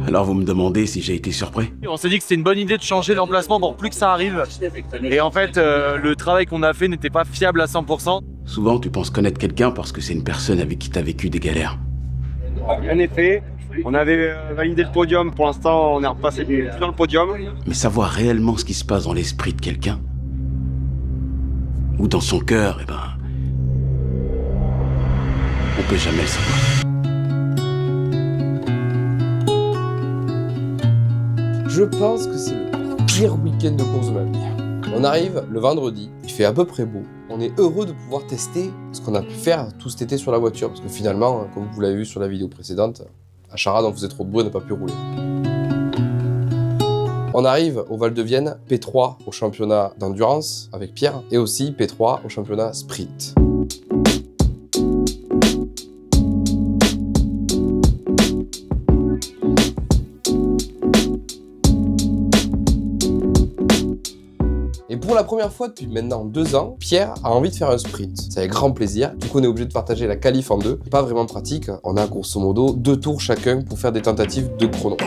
Alors vous me demandez si j'ai été surpris? On s'est dit que c'était une bonne idée de changer l'emplacement pour plus que ça arrive. Et en fait, le travail qu'on a fait n'était pas fiable à 100%. Souvent tu penses connaître quelqu'un parce que c'est une personne avec qui t'as vécu des galères. En effet, on avait validé le podium. Pour l'instant, on est repassé dans le podium. Mais savoir réellement ce qui se passe dans l'esprit de quelqu'un, ou dans son cœur, on peut jamais le savoir. Je pense que c'est le pire week-end de course de ma vie. On arrive le vendredi, il fait à peu près beau. On est heureux de pouvoir tester ce qu'on a pu faire tout cet été sur la voiture. Parce que finalement, comme vous l'avez vu sur la vidéo précédente, à Charade, on faisait trop de bruit, on n'a pas pu rouler. On arrive au Val de Vienne, P3 au championnat d'endurance avec Pierre, et aussi P3 au championnat sprint. Et pour la première fois depuis maintenant 2 ans, Pierre a envie de faire un sprint. C'est avec grand plaisir. Du coup, on est obligé de partager la qualif en 2. Pas vraiment pratique. On a grosso modo 2 tours chacun pour faire des tentatives de chrono.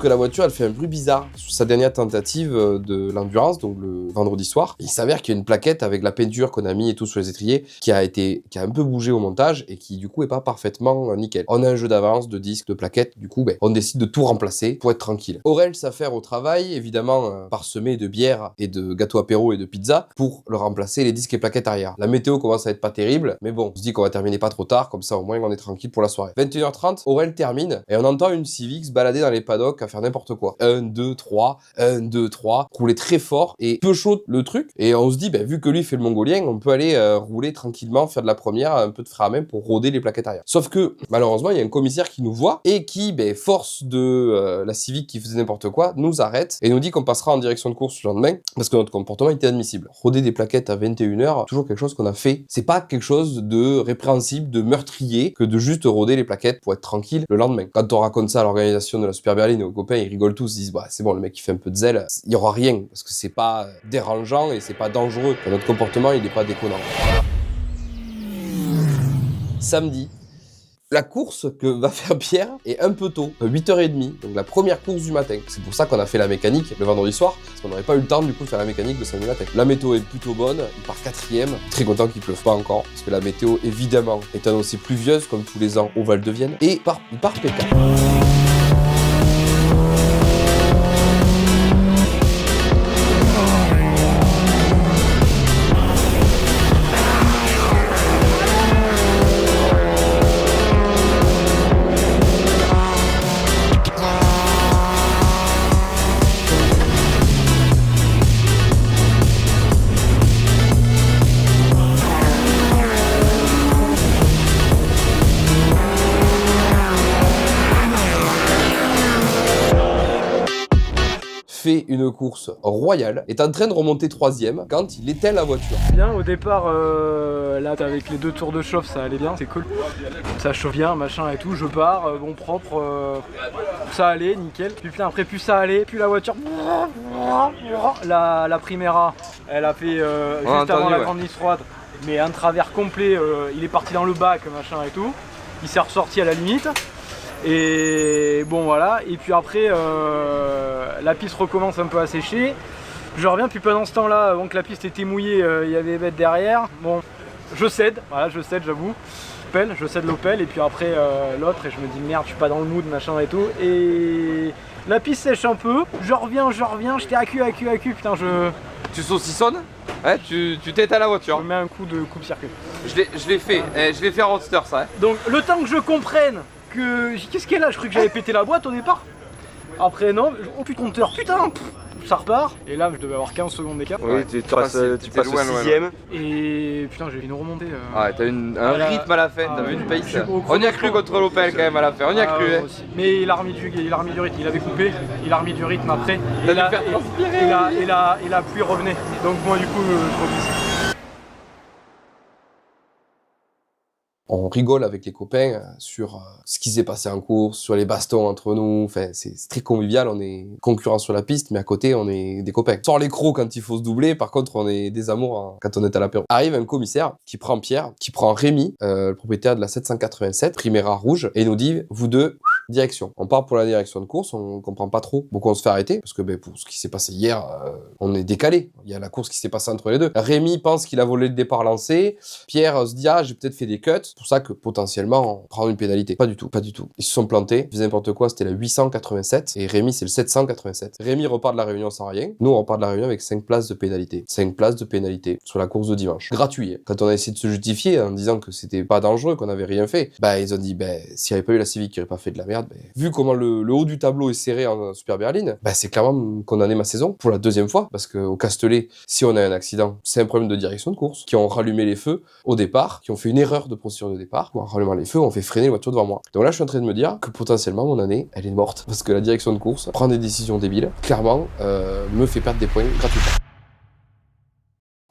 Que la voiture elle fait un bruit bizarre sur sa dernière tentative de l'endurance, donc le vendredi soir. Il s'avère qu'il y a une plaquette avec la peinture qu'on a mis et tout sur les étriers qui a un peu bougé au montage et qui du coup est pas parfaitement nickel. On a un jeu d'avance, de disques, de plaquettes, du coup on décide de tout remplacer pour être tranquille. Aurel s'affaire au travail, évidemment parsemé de bière et de gâteaux apéro et de pizza pour le remplacer les disques et plaquettes arrière. La météo commence à être pas terrible, mais bon, on se dit qu'on va terminer pas trop tard, comme ça au moins on est tranquille pour la soirée. 21h30, Aurel termine et on entend une Civic se balader dans les paddocks à faire n'importe quoi. 1, 2, 3, 1, 2, 3, rouler très fort et peu chaud le truc. Et on se dit, vu que lui fait le mongolien, on peut aller rouler tranquillement, faire de la première, un peu de frein à main pour rôder les plaquettes arrière. Sauf que, malheureusement, il y a un commissaire qui nous voit et qui, force de la Civic qui faisait n'importe quoi, nous arrête et nous dit qu'on passera en direction de course le lendemain parce que notre comportement était admissible. Rôder des plaquettes à 21h, toujours quelque chose qu'on a fait. C'est pas quelque chose de répréhensible, de meurtrier que de juste rôder les plaquettes pour être tranquille le lendemain. Quand on raconte ça à l'organisation de la Super Berline et aux copains, ils rigolent tous, ils disent c'est bon, le mec il fait un peu de zèle, il y aura rien parce que c'est pas dérangeant et c'est pas dangereux. Notre comportement il est pas déconnant. Samedi, la course que va faire Pierre est un peu tôt, 8h30, donc la première course du matin. C'est pour ça qu'on a fait la mécanique le vendredi soir, parce qu'on n'aurait pas eu le temps du coup de faire la mécanique le samedi matin. La météo est plutôt bonne, il part 4ème, très content qu'il pleuve pas encore, parce que la météo évidemment est annoncée pluvieuse comme tous les ans au Val de Vienne, et il part P4. Fait une course royale, est en train de remonter 3ème quand il éteint la voiture. Bien, au départ, là avec les 2 tours de chauffe, ça allait bien, c'est cool. Ça chauffe bien, machin et tout, je pars, bon propre, ça allait, nickel. Puis putain, après plus ça allait, plus la voiture, la Primera, elle a fait juste avant la grande ligne froide, mais un travers complet, il est parti dans le bac, machin et tout. Il s'est ressorti à la limite. Et bon voilà, et puis après la piste recommence un peu à sécher. Je reviens, puis pendant ce temps là, avant que la piste était mouillée, il y avait des bêtes derrière. Bon, je cède, voilà, j'avoue. Je cède l'Opel, et puis après l'autre, et je me dis merde, je suis pas dans le mood, machin et tout. Et la piste sèche un peu, je reviens, j'étais à cul, putain Tu saucissonnes. Ouais, tu t'éteins la voiture. Je mets un coup de coupe-circuit. Je l'ai fait en roadster ça. Donc le temps que je comprenne que... Qu'est-ce qu'elle a? Je croyais que j'avais pété la boîte au départ. Après non, oh putain, compteur, putain, ça repart. Et là, je devais avoir 15 secondes d'écart. Oui, tu passes au 6ème. Et putain, j'ai une remontée. Ah, t'as un rythme à la fin, t'avais une pace. On y a cru contre l'Opel quand même à la fin, on y a cru. Hein. Mais il a remis du rythme, il avait coupé, il a remis du rythme après. Et la pluie revenait. Donc moi du coup, je reglisse. On rigole avec les copains sur ce qui s'est passé en course, sur les bastons entre nous. Enfin, c'est très convivial. On est concurrents sur la piste, mais à côté, on est des copains. Sort les crocs quand il faut se doubler. Par contre, on est des amours quand on est à l'apéro. Arrive un commissaire qui prend Pierre, qui prend Rémi, le propriétaire de la 787, Primera rouge, et il nous dit, vous deux, direction. On part pour la direction de course, on comprend pas trop. Donc on se fait arrêter, parce que pour ce qui s'est passé hier, on est décalé. Il y a la course qui s'est passée entre les deux. Rémi pense qu'il a volé le départ lancé. Pierre se dit, ah, j'ai peut-être fait des cuts. C'est pour ça que potentiellement, on prend une pénalité. Pas du tout, pas du tout. Ils se sont plantés, ils faisaient n'importe quoi, c'était la 887, et Rémi, c'est le 787. Rémi repart de la réunion sans rien. Nous, on repart de la réunion avec 5 places de pénalité. 5 places de pénalité sur la course de dimanche. Gratuit. Quand on a essayé de se justifier en disant que c'était pas dangereux, qu'on avait rien fait, ils ont dit, s'il n'y avait pas eu la Civic qui aurait pas fait de la merde, vu comment le haut du tableau est serré en Super Berline, c'est clairement condamné ma saison pour la deuxième fois, parce qu'au Castellet, si on a un accident, c'est un problème de direction de course, qui ont rallumé les feux au départ, qui ont fait une erreur de procédure de départ, en rallumant les feux, on fait freiner les voitures devant moi. Donc là, je suis en train de me dire que potentiellement, mon année, elle est morte, parce que la direction de course prend des décisions débiles, clairement, me fait perdre des points gratuitement.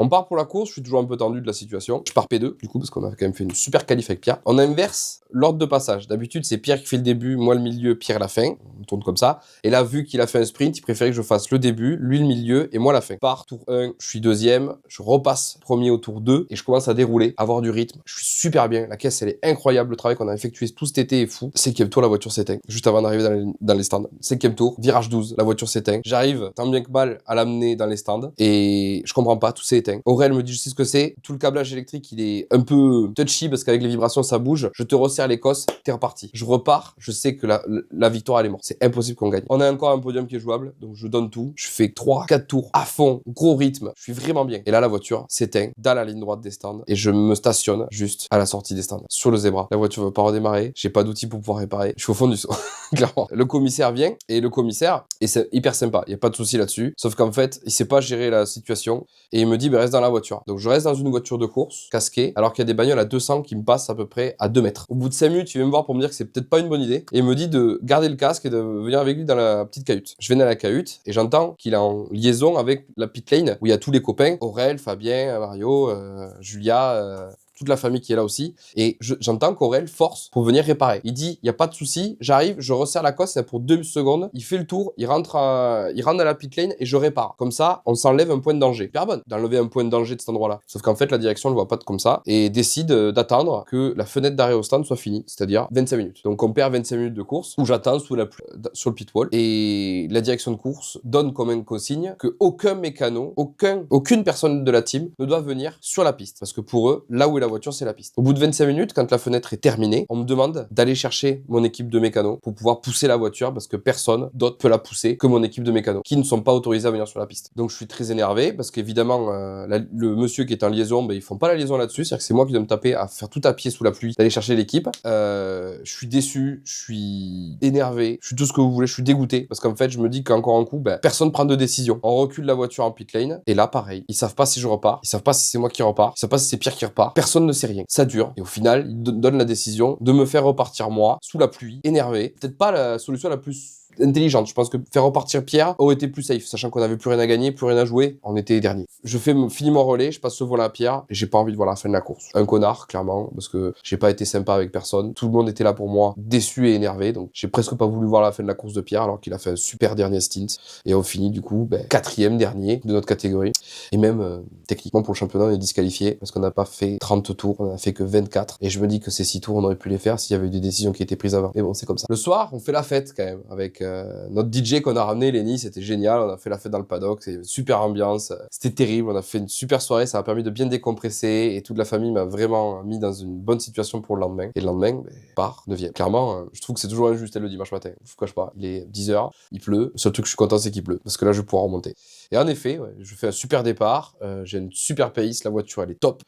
On part pour la course, je suis toujours un peu tendu de la situation. Je pars P2, du coup, parce qu'on a quand même fait une super qualif avec Pierre. On inverse l'ordre de passage. D'habitude, c'est Pierre qui fait le début, moi le milieu, Pierre la fin. On tourne comme ça. Et là, vu qu'il a fait un sprint, il préférait que je fasse le début, lui le milieu et moi la fin. Je pars tour 1, je suis deuxième, je repasse premier au tour 2 et je commence à dérouler, avoir du rythme. Je suis super bien. La caisse, elle est incroyable. Le travail qu'on a effectué tout cet été est fou. 5e tour, la voiture s'éteint. Juste avant d'arriver dans les stands. 5e tour, virage 12, la voiture s'éteint. J'arrive, tant bien que mal, à l'amener dans les stands et je comprends pas, tout s'est éteint. Aurel me dit, je sais ce que c'est. Tout le câblage électrique, il est un peu touchy parce qu'avec les vibrations, ça bouge. Je te resserre les cosses, t'es reparti. Je repars, je sais que la victoire, elle est morte. C'est impossible qu'on gagne. On a encore un podium qui est jouable, donc je donne tout. Je fais 3-4 tours à fond, gros rythme. Je suis vraiment bien. Et là, la voiture s'éteint dans la ligne droite des stands et je me stationne juste à la sortie des stands, sur le zébra. La voiture veut pas redémarrer. J'ai pas d'outils pour pouvoir réparer. Je suis au fond du saut, clairement. Le commissaire vient et le commissaire, et c'est hyper sympa. Il y a pas de souci là-dessus. Sauf qu'en fait, il sait pas gérer la situation et il me dit, reste dans la voiture. Donc je reste dans une voiture de course, casquée, alors qu'il y a des bagnoles à 200 qui me passent à peu près à 2 mètres. Au bout de 5 minutes, il vient me voir pour me dire que c'est peut-être pas une bonne idée et il me dit de garder le casque et de venir avec lui dans la petite cahute. Je vais dans la cahute et j'entends qu'il est en liaison avec la pit lane où il y a tous les copains, Aurel, Fabien, Mario, Julia, toute la famille qui est là aussi, et j'entends qu'Aurel force pour venir réparer. Il dit, il n'y a pas de souci, j'arrive, je resserre la cosse, c'est pour 2 secondes, il fait le tour, il rentre dans la pit lane et je répare. Comme ça, on s'enlève un point de danger. Super bonne d'enlever un point de danger de cet endroit-là. Sauf qu'en fait, la direction ne le voit pas comme ça et décide d'attendre que la fenêtre d'arrêt au stand soit finie, c'est-à-dire 25 minutes. Donc on perd 25 minutes de course où j'attends sur le pit wall et la direction de course donne comme une consigne que aucun mécano, aucune personne de la team ne doit venir sur la piste. Parce que pour eux, là où est la voiture, c'est la piste. Au bout de 25 minutes, quand la fenêtre est terminée, on me demande d'aller chercher mon équipe de mécanos pour pouvoir pousser la voiture parce que personne d'autre peut la pousser que mon équipe de mécanos qui ne sont pas autorisés à venir sur la piste. Donc je suis très énervé parce qu'évidemment, le monsieur qui est en liaison, ils font pas la liaison là-dessus, c'est-à-dire que c'est moi qui dois me taper à faire tout à pied sous la pluie, d'aller chercher l'équipe. Je suis déçu, je suis énervé, je suis tout ce que vous voulez, je suis dégoûté parce qu'en fait, je me dis qu'encore un coup, personne prend de décision. On recule la voiture en pit lane et là, pareil, ils savent pas si je repars, ils savent pas si c'est moi qui repars, ils savent pas si c'est Pierre qui repart, personne ne sait rien. Ça dure. Et au final, il donne la décision de me faire repartir moi, sous la pluie, énervé. Peut-être pas la solution la plus intelligente. Je pense que faire repartir Pierre aurait été plus safe, sachant qu'on avait plus rien à gagner, plus rien à jouer. On était dernier. Je finis mon relais, je passe le volant à Pierre et j'ai pas envie de voir la fin de la course. Un connard, clairement, parce que j'ai pas été sympa avec personne. Tout le monde était là pour moi, déçu et énervé. Donc j'ai presque pas voulu voir la fin de la course de Pierre alors qu'il a fait un super dernier stint. Et on finit du coup 4e dernier de notre catégorie. Et même techniquement pour le championnat, on est disqualifié parce qu'on n'a pas fait 30 tours, on a fait que 24. Et je me dis que ces 6 tours, on aurait pu les faire s'il y avait eu des décisions qui étaient prises avant. Et bon, c'est comme ça. Le soir, on fait la fête quand même avec notre DJ qu'on a ramené, Lenny, c'était génial. On a fait la fête dans le paddock, c'est une super ambiance. C'était terrible, on a fait une super soirée, ça m'a permis de bien décompresser et toute la famille m'a vraiment mis dans une bonne situation pour le lendemain. Et le lendemain, part 9e. Clairement, je trouve que c'est toujours injuste le dimanche matin. Je vous cache pas, il est 10h, il pleut. Le seul truc que je suis content, c'est qu'il pleut parce que là, je vais pouvoir remonter. Et en effet, je fais un super départ, j'ai une super pace, la voiture, elle est top.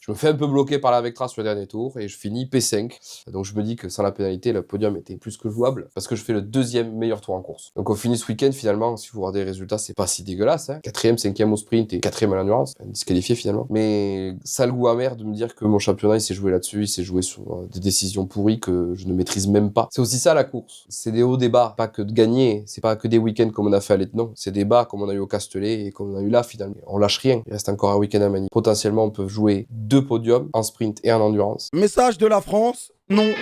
Je me fais un peu bloquer par la Vectra sur le dernier tour et je finis P5. Donc je me dis que sans la pénalité, le podium était plus que jouable parce que je fais le 2e meilleur tour en course. Donc on finit ce week-end finalement, si vous regardez les résultats, c'est pas si dégueulasse. 4e, 5e au sprint et 4e à l'endurance. Disqualifié finalement. Mais ça a le goût amer de me dire que mon championnat il s'est joué là-dessus, il s'est joué sur des décisions pourries que je ne maîtrise même pas. C'est aussi ça la course. C'est des hauts, des bas. Pas que de gagner, c'est pas que des week-ends comme on a fait à l'Etnon. C'est des bas comme on a eu au Castellet et comme on a eu là finalement. On lâche rien. Il reste encore un week-end à Manille. Potentiellement on peut jouer 2 podiums en sprint et en endurance. Message de la France, non.